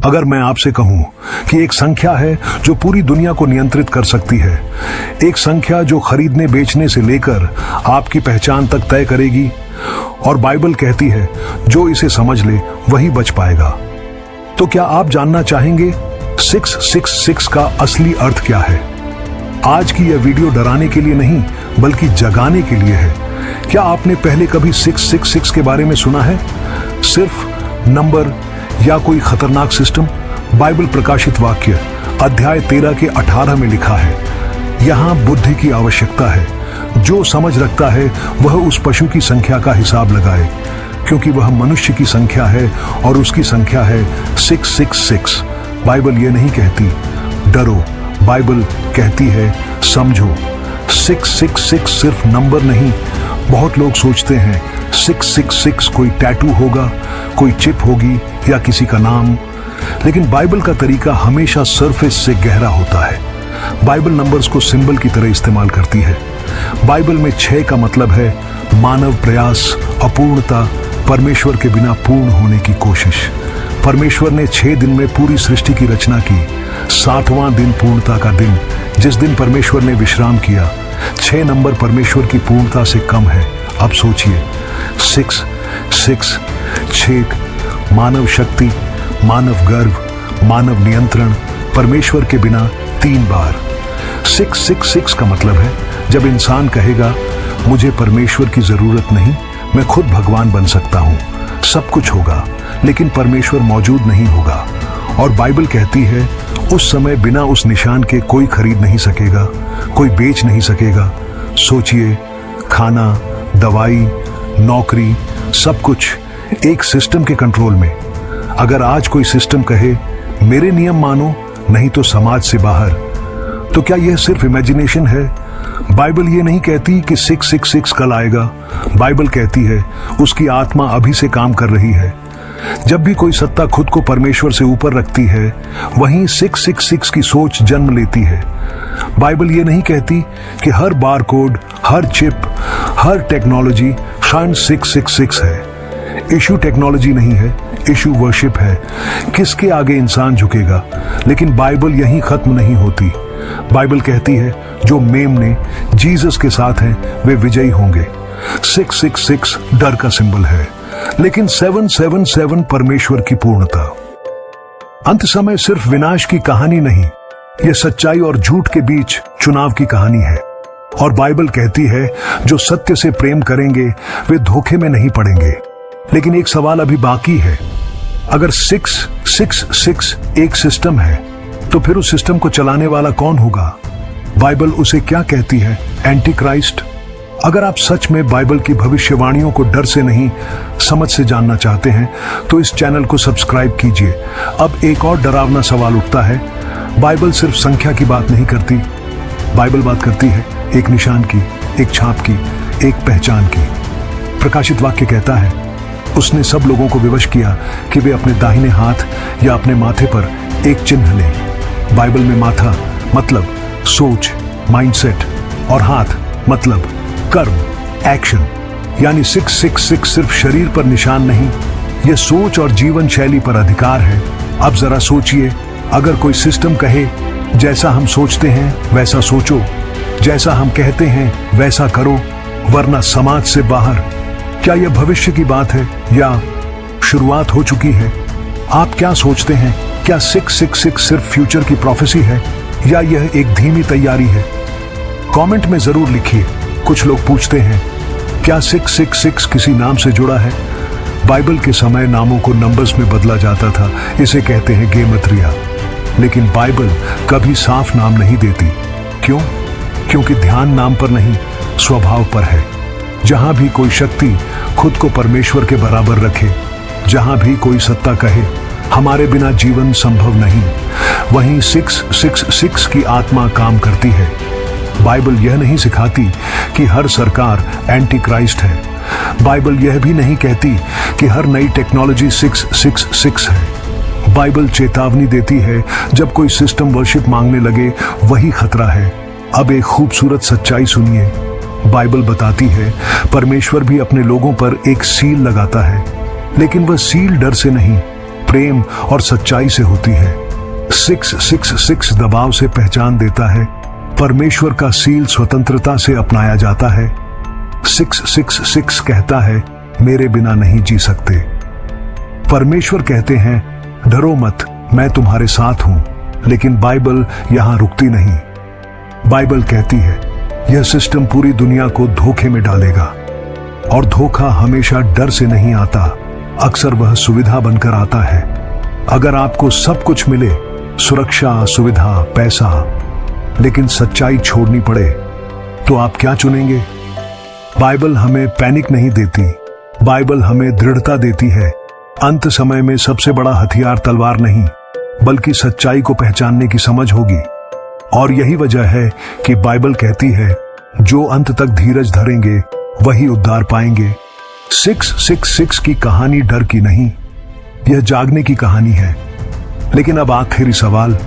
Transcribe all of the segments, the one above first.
अगर मैं आपसे कहूं कि एक संख्या है जो पूरी दुनिया को नियंत्रित कर सकती है, एक संख्या जो खरीदने बेचने से लेकर आपकी पहचान तक तय करेगी, और बाइबल कहती है जो इसे समझ ले वही बच पाएगा, तो क्या आप जानना चाहेंगे 666 का असली अर्थ क्या है? आज की यह वीडियो डराने के लिए नहीं बल्कि जगाने के लिए है। क्या आपने पहले कभी 666 के बारे में सुना है? सिर्फ नंबर या कोई खतरनाक सिस्टम? बाइबल प्रकाशित वाक्य अध्याय 13 के 18 में लिखा है, यहाँ बुद्धि की आवश्यकता है। जो समझ रखता है वह उस पशु की संख्या का हिसाब लगाए, क्योंकि वह मनुष्य की संख्या है और उसकी संख्या है 666। बाइबल ये नहीं कहती डरो, बाइबल कहती है समझो। 666 सिर्फ नंबर नहीं। बहुत लोग सोचते हैं 666 कोई टैटू होगा, कोई चिप होगी या किसी का नाम, लेकिन बाइबल का तरीका हमेशा सरफेस से गहरा होता है। बाइबल नंबर्स को सिंबल की तरह इस्तेमाल करती है। बाइबल में 6 का मतलब है मानव प्रयास, अपूर्णता, परमेश्वर के बिना पूर्ण होने की कोशिश। परमेश्वर ने 6 दिन में पूरी सृष्टि की रचना की। 7वां दिन पूर्णता का दिन, जिस दिन परमेश्वर ने विश्राम किया। 6 नंबर परमेश्वर की पूर्णता से कम है। अब सोचिए, 6, मानव शक्ति, मानव गर्व, मानव नियंत्रण, परमेश्वर के बिना 3 बार। 666 का मतलब है जब इंसान कहेगा मुझे परमेश्वर की जरूरत नहीं, मैं खुद भगवान बन सकता हूं, सब कुछ होगा, लेकिन परमेश्वर मौजूद नहीं होगा। और बाइबल कहती है उस समय बिना उस निशान के कोई खरीद नहीं सकेगा, कोई बेच नहीं सकेगा। सोचिए, खाना, दवाई, नौकरी, सब कुछ एक सिस्टम के कंट्रोल में। अगर आज कोई सिस्टम कहे मेरे नियम मानो नहीं तो समाज से बाहर, तो क्या यह सिर्फ इमेजिनेशन है? बाइबल ये नहीं कहती कि 666 कल आएगा। बाइबल कहती है उसकी आत्मा अभी से काम कर रही है। जब भी कोई सत्ता खुद को परमेश्वर से ऊपर रखती है, वहीं 666 की सोच जन्म लेती है। बाइबल ये नहीं कहती कि हर बारकोड, हर चिप, हर टेक्नोलॉजी शायद 666 है। इशू टेक्नोलॉजी नहीं है, इशू वर्शिप है। किसके आगे इंसान झुकेगा? लेकिन बाइबल यहीं खत्म नहीं होती। बाइबल कहती है जो मेमने जीसस के साथ हैं वे विजयी होंगे। 666 डर का सिंबल है, लेकिन 777 परमेश्वर की पूर्णता। अंत समय सिर्फ विनाश की कहानी नहीं, यह सच्चाई और झूठ के बीच चुनाव की कहानी है। और बाइबल कहती है जो सत्य से प्रेम करेंगे वे धोखे में नहीं पड़ेंगे। लेकिन एक सवाल अभी बाकी है, अगर 666 एक सिस्टम है तो फिर उस सिस्टम को चलाने वाला कौन होगा? बाइबल उसे क्या कहती है? Anti Christ. अगर आप सच में बाइबल की भविष्यवाणियों को डर से नहीं समझ से जानना चाहते हैं तो इस चैनल को सब्सक्राइब कीजिए। अब एक और डरावना सवाल उठता है, बाइबल सिर्फ संख्या की बात नहीं करती। बाइबल बात करती है एक निशान की, एक छाप की, एक पहचान की। प्रकाशित वाक्य कहता है उसने सब लोगों को विवश किया कि वे अपने दाहिने हाथ या अपने माथे पर एक चिन्ह लें। बाइबल में माथा मतलब सोच, माइंडसेट, और हाथ मतलब कर्म, एक्शन। यानी 666 सिर्फ शरीर पर निशान नहीं, यह सोच और जीवन शैली पर अधिकार है। अब जरा सोचिए, अगर कोई सिस्टम कहे जैसा हम सोचते हैं वैसा सोचो, जैसा हम कहते हैं वैसा करो, वरना समाज से बाहर। क्या यह भविष्य की बात है या शुरुआत हो चुकी है? आप क्या सोचते हैं? क्या 666 सिर्फ फ्यूचर की प्रोफेसी है या यह एक धीमी तैयारी है? कमेंट में जरूर लिखिए। कुछ लोग पूछते हैं क्या 666 किसी नाम से जुड़ा है? बाइबल के समय नामों को नंबर्स में बदला जाता था, इसे कहते हैं गेमत्रिया। लेकिन बाइबल कभी साफ नाम नहीं देती। क्यों? क्योंकि ध्यान नाम पर नहीं, स्वभाव पर है। जहां भी कोई शक्ति खुद को परमेश्वर के बराबर रखे, जहां भी कोई सत्ता कहे हमारे बिना जीवन संभव नहीं, वहीं 666 की आत्मा काम करती है। बाइबल यह नहीं सिखाती कि हर सरकार एंटी क्राइस्ट है। बाइबल यह भी नहीं कहती कि हर नई टेक्नोलॉजी 666 है। बाइबल चेतावनी देती है जब कोई सिस्टम वर्शिप मांगने लगे वही खतरा है। अब एक खूबसूरत सच्चाई सुनिए। बाइबल बताती है परमेश्वर भी अपने लोगों पर एक सील लगाता है, लेकिन वह सील डर से नहीं, प्रेम और सच्चाई से होती है। 666 दबाव से पहचान देता है। परमेश्वर का सील स्वतंत्रता से अपनाया जाता है। 666 कहता है मेरे बिना नहीं जी सकते। परमेश्वर कहते हैं डरो मत, मैं तुम्हारे साथ हूं। लेकिन बाइबल यहां रुकती नहीं। बाइबल कहती है यह सिस्टम पूरी दुनिया को धोखे में डालेगा। और धोखा हमेशा डर से नहीं आता, अक्सर वह सुविधा बनकर आता है। अगर आपको सब कुछ मिले, सुरक्षा, सुविधा, पैसा, लेकिन सच्चाई छोड़नी पड़े, तो आप क्या चुनेंगे? बाइबल हमें पैनिक नहीं देती, बाइबल हमें दृढ़ता देती है। अंत समय में सबसे बड़ा हथियार तलवार नहीं, बल्कि सच्चाई को पहचानने की समझ होगी। और यही वजह है कि बाइबल कहती है जो अंत तक धीरज धरेंगे वही उद्धार पाएंगे। 666 की कहानी डर की नहीं, यह जागने की कहानी है। लेकिन अब आखिरी सवाल,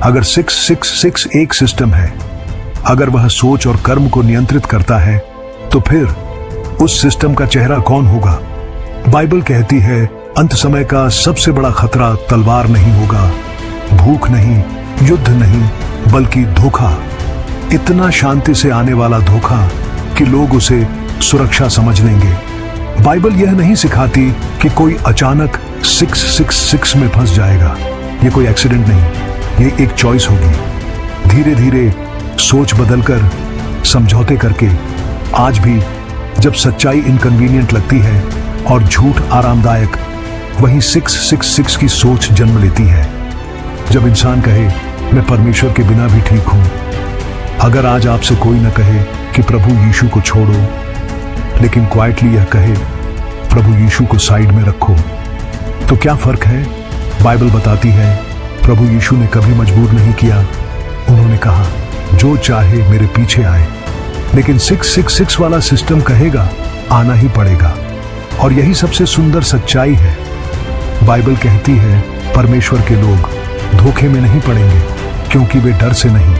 अगर 666 एक सिस्टम है, अगर वह सोच और कर्म को नियंत्रित करता है, तो फिर उस सिस्टम का चेहरा कौन होगा? बाइबल कहती है अंत समय का सबसे बड़ा खतरा तलवार नहीं होगा, भूख नहीं, युद्ध नहीं, बल्कि धोखा। इतना शांति से आने वाला धोखा कि लोग उसे सुरक्षा समझ लेंगे। बाइबल यह नहीं सिखाती कि कोई अचानक 666 में फंस जाएगा। ये कोई एक्सीडेंट नहीं, ये एक चॉइस होगी। धीरे धीरे सोच बदलकर, समझौते करके। आज भी जब सच्चाई इनकन्वीनियंट लगती है और झूठ आरामदायक, वहीं 666 की सोच जन्म लेती है। जब इंसान कहे मैं परमेश्वर के बिना भी ठीक हूं। अगर आज आपसे कोई न कहे कि प्रभु यीशु को छोड़ो, लेकिन क्वाइटली यह कहे प्रभु यीशु को साइड में रखो, तो क्या फर्क है? बाइबल बताती है प्रभु यीशु ने कभी मजबूर नहीं किया। उन्होंने कहा जो चाहे मेरे पीछे आए। लेकिन 666 वाला सिस्टम कहेगा आना ही पड़ेगा। और यही सबसे सुंदर सच्चाई है। बाइबल कहती है परमेश्वर के लोग धोखे में नहीं पड़ेंगे, क्योंकि वे डर से नहीं,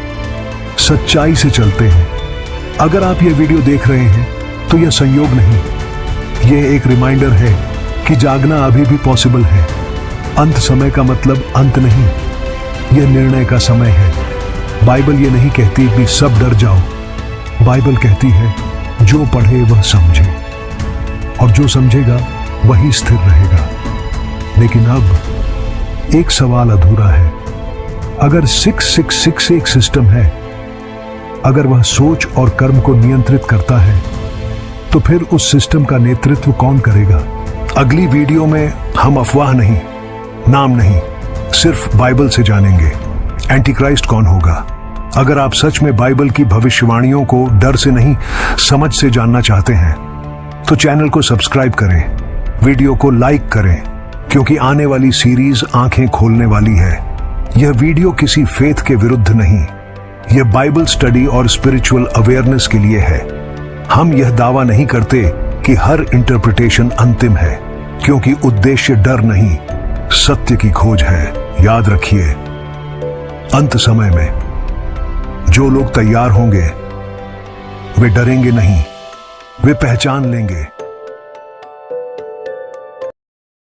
सच्चाई से चलते हैं। अगर आप ये वीडियो देख रहे हैं तो यह संयोग नहीं, यह एक रिमाइंडर है कि जागना अभी भी पॉसिबल है। अंत समय का मतलब अंत नहीं, यह निर्णय का समय है। बाइबल ये नहीं कहती कि सब डर जाओ। बाइबल कहती है जो पढ़े वह समझे, और जो समझेगा वही स्थिर रहेगा। लेकिन अब एक सवाल अधूरा है। अगर 666 एक सिस्टम है, अगर वह सोच और कर्म को नियंत्रित करता है, तो फिर उस सिस्टम का नेतृत्व कौन करेगा? अगली वीडियो में हम अफवाह नहीं, नाम नहीं, सिर्फ बाइबल से जानेंगे एंटी क्राइस्ट कौन होगा। अगर आप सच में बाइबल की भविष्यवाणियों को डर से नहीं, समझ से जानना चाहते हैं, तो चैनल को सब्सक्राइब करें, वीडियो को लाइक करें, क्योंकि आने वाली सीरीज आंखें खोलने वाली है। यह वीडियो किसी फेथ के विरुद्ध नहीं, यह बाइबल स्टडी और स्पिरिचुअल अवेयरनेस के लिए है। हम यह दावा नहीं करते कि हर इंटरप्रिटेशन अंतिम है, क्योंकि उद्देश्य डर नहीं, सत्य की खोज है। याद रखिए, अंत समय में जो लोग तैयार होंगे वे डरेंगे नहीं, वे पहचान लेंगे